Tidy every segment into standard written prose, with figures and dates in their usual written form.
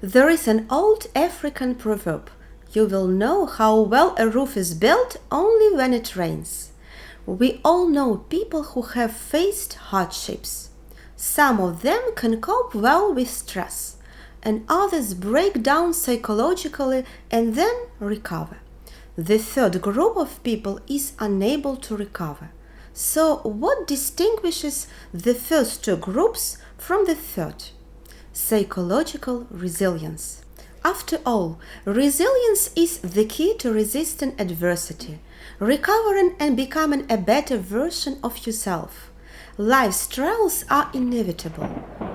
There is an old African proverb: you will know how well a roof is built only when it rains. We all know people who have faced hardships. Some of them can cope well with stress, and others break down psychologically and then recover. The third group of people is unable to recover. So, what distinguishes the first two groups from the third? Psychological resilience. After all, resilience is the key to resisting adversity, recovering and becoming a better version of yourself. Life's trials are inevitable.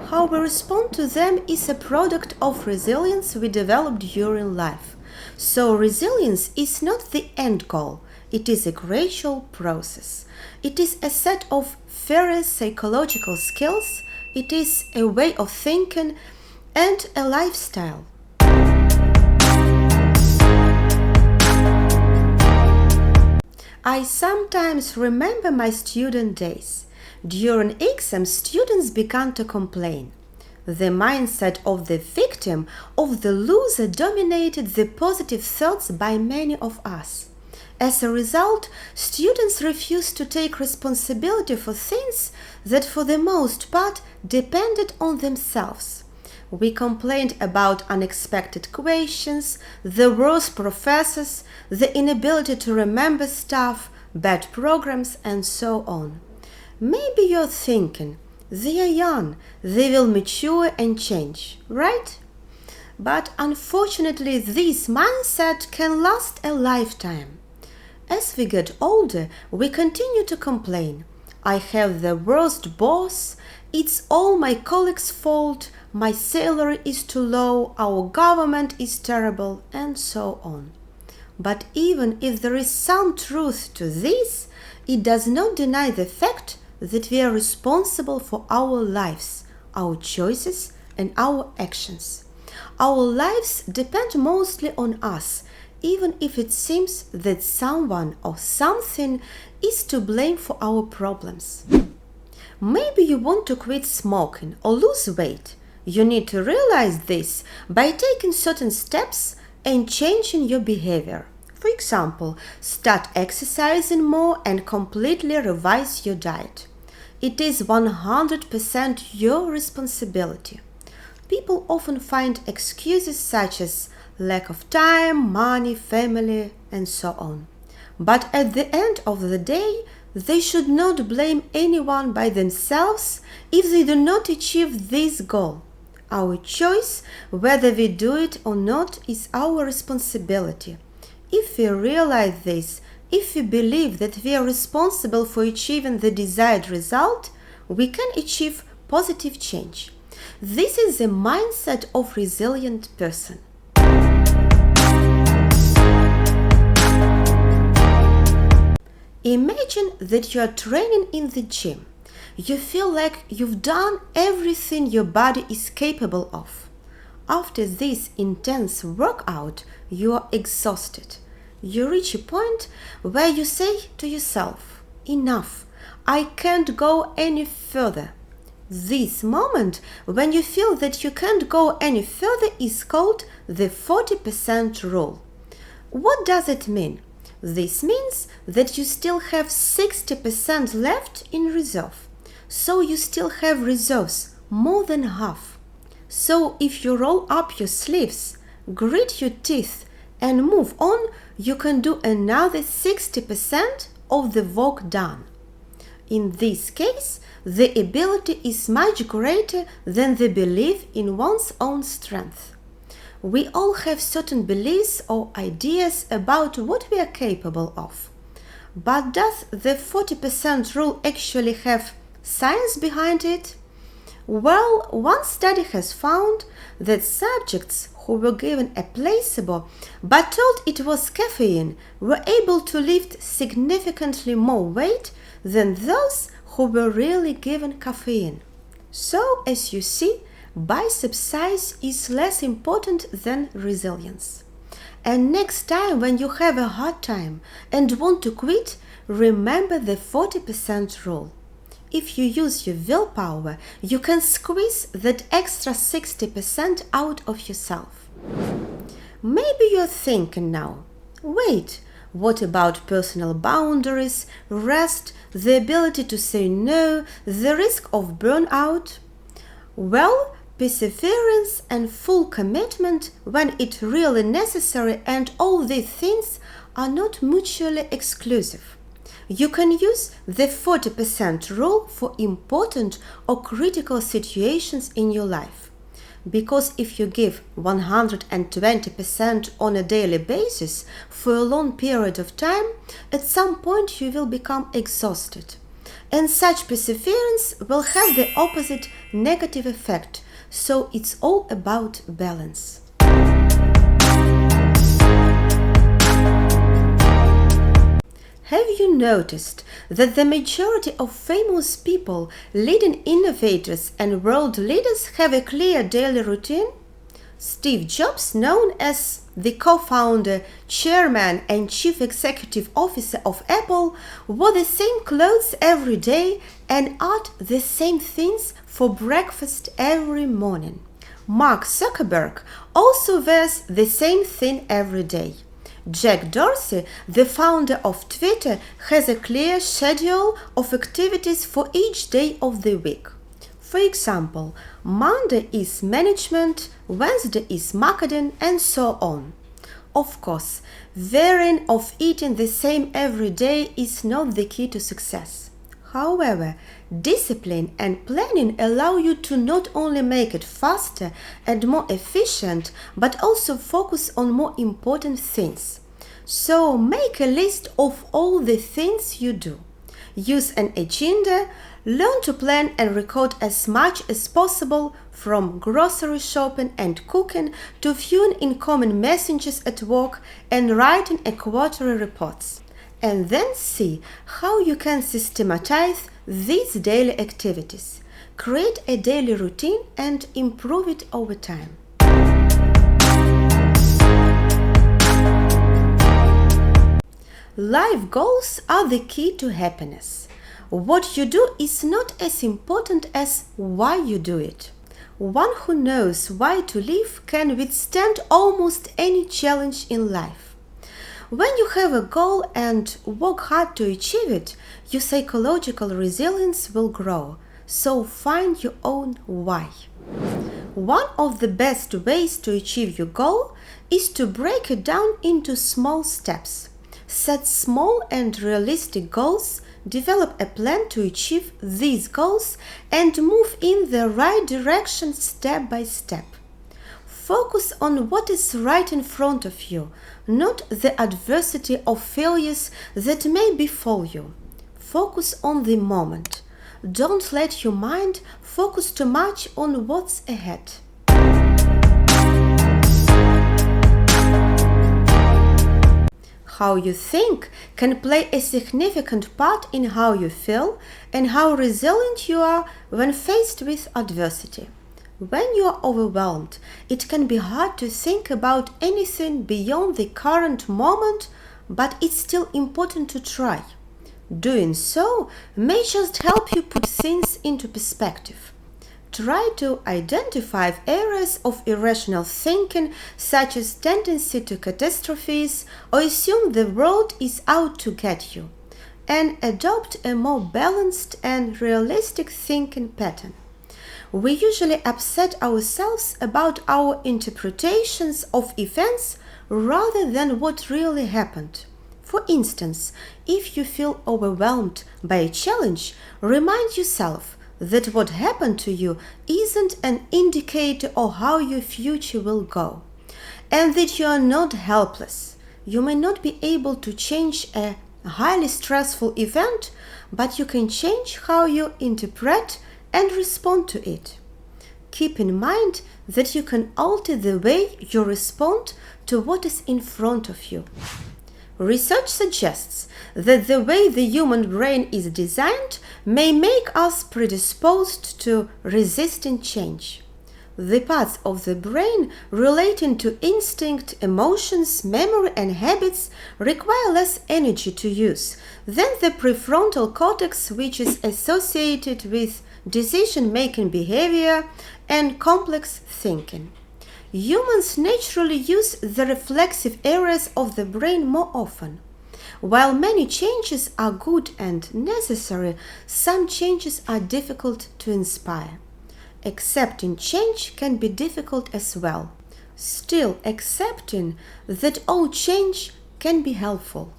How we respond to them is a product of resilience we develop during life. So resilience is not the end goal, it is a gradual process. It is a set of various psychological skills, it is a way of thinking and a lifestyle. I sometimes remember my student days. During exams, students began to complain. The mindset of the victim, of the loser, dominated the positive thoughts by many of us. As a result, students refused to take responsibility for things that for the most part depended on themselves. We complained about unexpected questions, the worst professors, the inability to remember stuff, bad programs, and so on. Maybe you're thinking, they are young, they will mature and change, right? But unfortunately, this mindset can last a lifetime. As we get older, we continue to complain. I have the worst boss, it's all my colleagues' fault, my salary is too low, our government is terrible, and so on. But even if there is some truth to this, it does not deny the fact that we are responsible for our lives, our choices, and our actions. Our lives depend mostly on us, even if it seems that someone or something is to blame for our problems. Maybe you want to quit smoking or lose weight. You need to realize this by taking certain steps and changing your behavior. For example, start exercising more and completely revise your diet. It is 100% your responsibility. People often find excuses such as lack of time, money, family, and so on. But at the end of the day, they should not blame anyone by themselves if they do not achieve this goal. Our choice, whether we do it or not, is our responsibility. If we realize this, if we believe that we are responsible for achieving the desired result, we can achieve positive change. This is the mindset of a resilient person. Imagine that you are training in the gym. You feel like you've done everything your body is capable of. After this intense workout, you are exhausted. You reach a point where you say to yourself, "Enough, I can't go any further." This moment when you feel that you can't go any further is called the 40% rule. What does it mean? This means that you still have 60% left in reserve. So you still have reserves, more than half. So if you roll up your sleeves, grit your teeth, and move on, you can do another 60% of the work done. In this case, the ability is much greater than the belief in one's own strength. We all have certain beliefs or ideas about what we are capable of. But does the 40% rule actually have science behind it? Well, one study has found that subjects who were given a placebo but told it was caffeine were able to lift significantly more weight than those who were really given caffeine. So, as you see, bicep size is less important than resilience. And next time when you have a hard time and want to quit, remember the 40% rule. if you use your willpower, you can squeeze that extra 60% out of yourself. Maybe you're thinking now, wait, what about personal boundaries, rest, the ability to say no, the risk of burnout? Well, perseverance and full commitment when it's really necessary, and all these things are not mutually exclusive. You can use the 40% rule for important or critical situations in your life. Because if you give 120% on a daily basis for a long period of time, at some point you will become exhausted. And such perseverance will have the opposite negative effect, so it's all about balance. Have you noticed that the majority of famous people, leading innovators and world leaders have a clear daily routine? Steve Jobs, known as the co-founder, chairman and chief executive officer of Apple, wore the same clothes every day and ate the same things for breakfast every morning. Mark Zuckerberg also wears the same thing every day. Jack Dorsey, the founder of Twitter, has a clear schedule of activities for each day of the week. For example, Monday is management, Wednesday is marketing, and so on. Of course, varying of eating the same every day is not the key to success. However, discipline and planning allow you to not only make it faster and more efficient, but also focus on more important things. So make a list of all the things you do. Use an agenda, learn to plan and record as much as possible, from grocery shopping and cooking to viewing incoming messages at work and writing quarterly reports. And then see how you can systematize these daily activities. Create a daily routine and improve it over time. Life goals are the key to happiness. What you do is not as important as why you do it. One who knows why to live can withstand almost any challenge in life. When you have a goal and work hard to achieve it, your psychological resilience will grow. So find your own why. One of the best ways to achieve your goal is to break it down into small steps. Set small and realistic goals, develop a plan to achieve these goals, and move in the right direction step by step. Focus on what is right in front of you, not the adversity or failures that may befall you. Focus on the moment. Don't let your mind focus too much on what's ahead. How you think can play a significant part in how you feel and how resilient you are when faced with adversity. When you are overwhelmed, it can be hard to think about anything beyond the current moment, but it's still important to try. Doing so may just help you put things into perspective. Try to identify areas of irrational thinking, such as tendency to catastrophes or assume the world is out to get you, and adopt a more balanced and realistic thinking pattern. We usually upset ourselves about our interpretations of events rather than what really happened. For instance, if you feel overwhelmed by a challenge, remind yourself that what happened to you isn't an indicator of how your future will go, and that you are not helpless. You may not be able to change a highly stressful event, but you can change how you interpret and respond to it. Keep in mind that you can alter the way you respond to what is in front of you. Research suggests that the way the human brain is designed may make us predisposed to resisting change. the parts of the brain relating to instinct, emotions, memory, and habits require less energy to use than the prefrontal cortex, which is associated with decision-making behavior and complex thinking. Humans naturally use the reflexive areas of the brain more often. While many changes are good and necessary, some changes are difficult to inspire. Accepting change can be difficult as well. Still, accepting that all change can be helpful.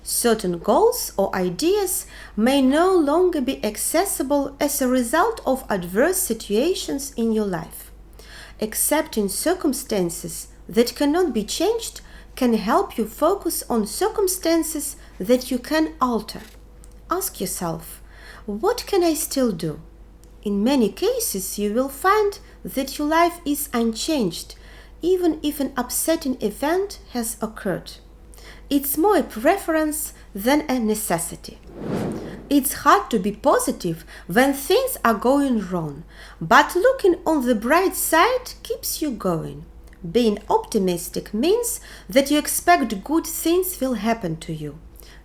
Certain goals or ideas may no longer be accessible as a result of adverse situations in your life. Accepting circumstances that cannot be changed can help you focus on circumstances that you can alter. Ask yourself, what can I still do? In many cases, you will find that your life is unchanged, even if an upsetting event has occurred. It's more a preference than a necessity. It's hard to be positive when things are going wrong, but looking on the bright side keeps you going. Being optimistic means that you expect good things will happen to you.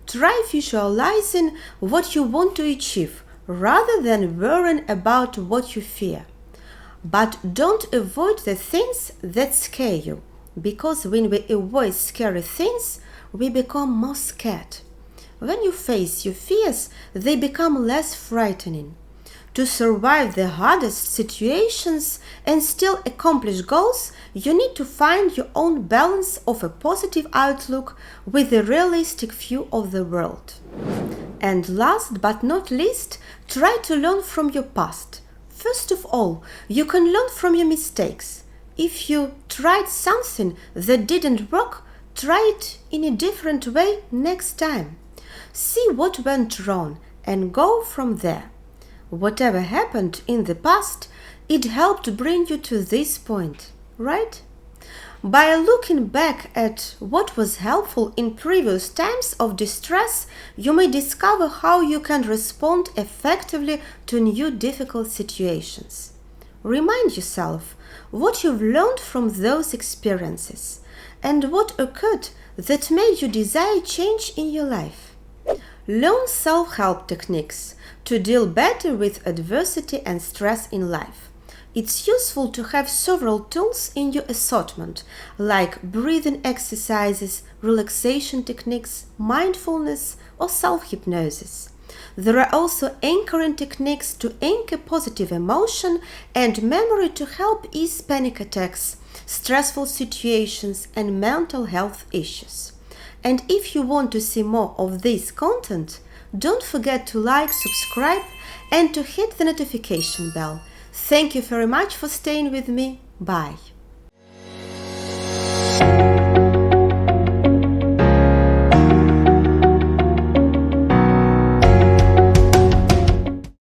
Try visualizing what you want to achieve rather than worrying about what you fear. But don't avoid the things that scare you, because when we avoid scary things, we become more scared. When you face your fears, they become less frightening. To survive the hardest situations and still accomplish goals, you need to find your own balance of a positive outlook with a realistic view of the world. And last but not least, try to learn from your past. First of all, you can learn from your mistakes. If you tried something that didn't work, try it in a different way next time. See what went wrong and go from there. Whatever happened in the past, it helped bring you to this point, right? By looking back at what was helpful in previous times of distress, you may discover how you can respond effectively to new difficult situations. Remind yourself what you've learned from those experiences and what occurred that made you desire change in your life. Learn self-help techniques to deal better with adversity and stress in life. It's useful to have several tools in your assortment, like breathing exercises, relaxation techniques, mindfulness, or self-hypnosis. There are also anchoring techniques to anchor positive emotion and memory to help ease panic attacks, stressful situations, and mental health issues. And if you want to see more of this content, don't forget to like, subscribe, and to hit the notification bell. Thank you very much for staying with me. Bye.